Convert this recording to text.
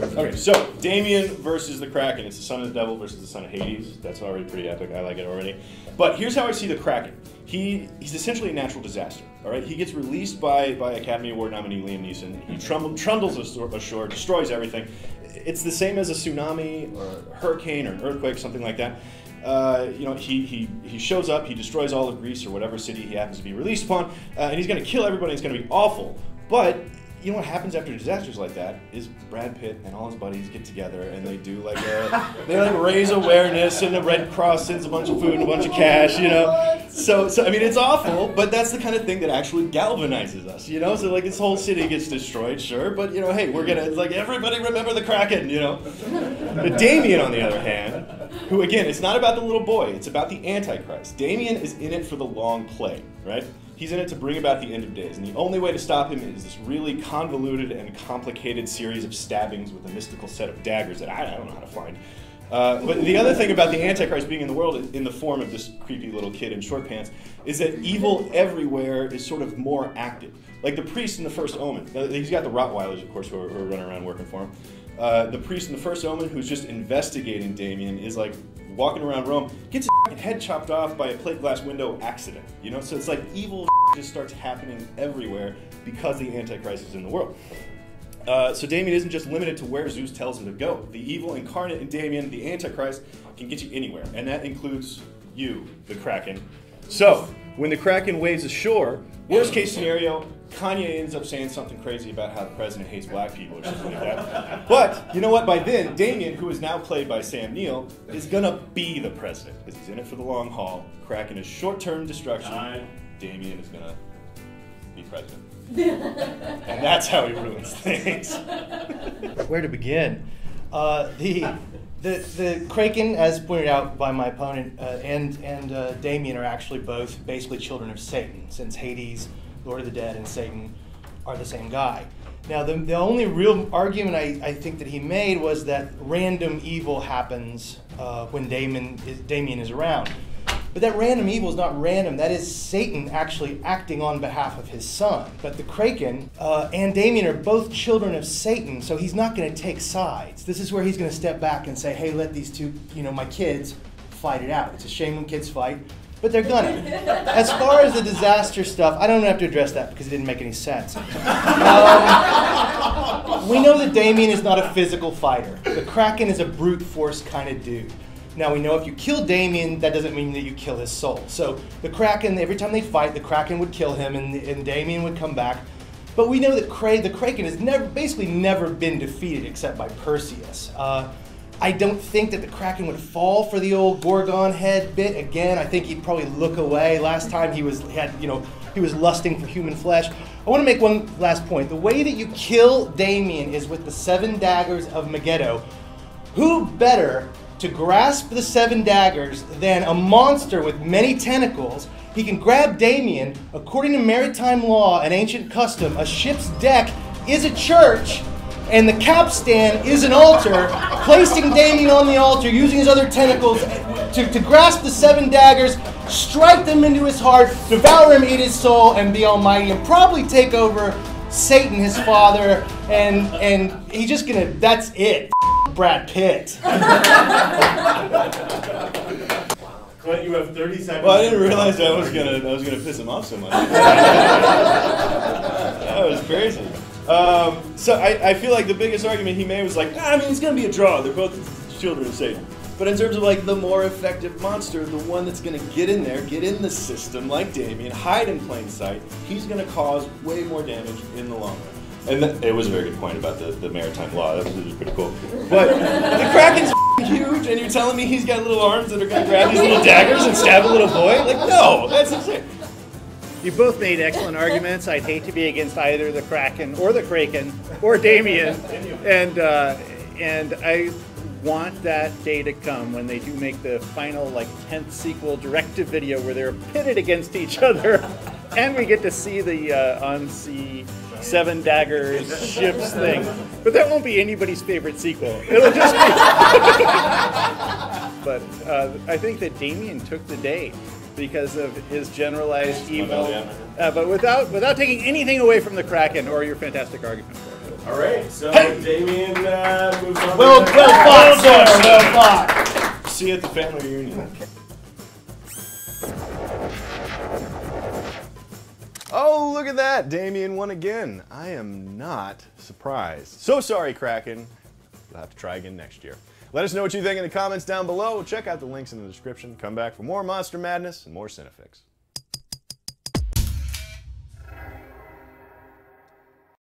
Okay, so Damien versus the Kraken. It's the son of the devil versus the son of Hades. That's already pretty epic. I like it already. But here's how I see the Kraken. He's essentially a natural disaster. All right, he gets released by Academy Award nominee Liam Neeson. He trundles ashore, destroys everything. It's the same as a tsunami or a hurricane or an earthquake, something like that. You know, he shows up, he destroys all of Greece or whatever city he happens to be released upon, and he's going to kill everybody. It's going to be awful. But you know what happens after disasters like that is Brad Pitt and all his buddies get together and they do like raise awareness, and the Red Cross sends a bunch of food and a bunch of cash, you know. So I mean, it's awful, but that's the kind of thing that actually galvanizes us, you know. So like this whole city gets destroyed, sure, but you know, hey, we're gonna like everybody remember the Kraken, you know. But Damien, on the other hand, who again, it's not about the little boy, it's about the Antichrist. Damien is in it for the long play, right? He's in it to bring about the end of days, and the only way to stop him is this really convoluted and complicated series of stabbings with a mystical set of daggers that I don't know how to find. But the other thing about the Antichrist being in the world in the form of this creepy little kid in short pants is that evil everywhere is sort of more active. Like the priest in the First Omen. He's got the Rottweilers, of course, who are running around working for him. The priest in the First Omen, who's just investigating Damien, is like walking around Rome, gets his head chopped off by a plate glass window accident. You know, so it's like evil just starts happening everywhere because the Antichrist is in the world. So Damien isn't just limited to where Zeus tells him to go. The evil incarnate in Damien, the Antichrist, can get you anywhere, and that includes you, the Kraken. So when the Kraken waves ashore, worst case scenario, Kanye ends up saying something crazy about how the president hates black people or something like that. But you know what? By then, Damien, who is now played by Sam Neill, is gonna be the president because he's in it for the long haul. Kraken is short-term destruction. Damien is gonna be president, and that's how he ruins things. Where to begin? The Kraken, as pointed out by my opponent, and Damien are actually both basically children of Satan, since Hades, Lord of the Dead, and Satan are the same guy. Now, the only real argument I think that he made was that random evil happens when Damien is around. But that random evil is not random. That is Satan actually acting on behalf of his son. But the Kraken and Damien are both children of Satan, so he's not going to take sides. This is where he's going to step back and say, hey, let these two, you know, my kids, fight it out. It's a shame when kids fight, but they're gonna. As far as the disaster stuff, I don't have to address that because it didn't make any sense. We know that Damien is not a physical fighter. The Kraken is a brute force kind of dude. Now we know if you kill Damien, that doesn't mean that you kill his soul. So the Kraken, every time they fight, the Kraken would kill him and Damien would come back. But we know that the Kraken has basically never been defeated except by Perseus. I don't think that the Kraken would fall for the old Gorgon head bit again. I think he'd probably look away. Last time he was lusting for human flesh. I want to make one last point. The way that you kill Damien is with the 7 daggers of Megiddo. Who better to grasp the 7 daggers than a monster with many tentacles? He can grab Damien. According to maritime law and ancient custom, a ship's deck is a church, and the capstan is an altar. Placing Damien on the altar, using his other tentacles to grasp the 7 daggers, strike them into his heart, devour him, eat his soul, and be almighty, and probably take over Satan, his father, and he's just gonna, that's it. Brad Pitt. But you have 30 seconds. Well, I didn't realize I was gonna piss him off so much. That was crazy. So I feel like the biggest argument he made was like, I mean, it's gonna be a draw. They're both children of Satan. But in terms of like the more effective monster, the one that's gonna get in there, get in the system, like Damien, hide in plain sight, he's gonna cause way more damage in the long run. And it was a very good point about the maritime law. That was pretty cool. But the Kraken's huge, and you're telling me he's got little arms that are going to grab these little daggers and stab a little boy? Like, no, that's insane. You both made excellent arguments. I'd hate to be against either the Kraken or Damien, and I want that day to come when they do make the final 10th sequel direct-to-video where they're pitted against each other, and we get to see the on-sea 7 daggers ships thing. But that won't be anybody's favorite sequel. It'll just be. But I think that Damien took the day because of his generalized evil, but without taking anything away from the Kraken or your fantastic argument for it. All right, so Damien moves on. Well fought, sir. Well fought. See you at the family reunion. Oh, look at that! Damien won again. I am not surprised. So sorry, Kraken. You'll have to try again next year. Let us know what you think in the comments down below. Check out the links in the description. Come back for more Monster Madness and more Cinefix.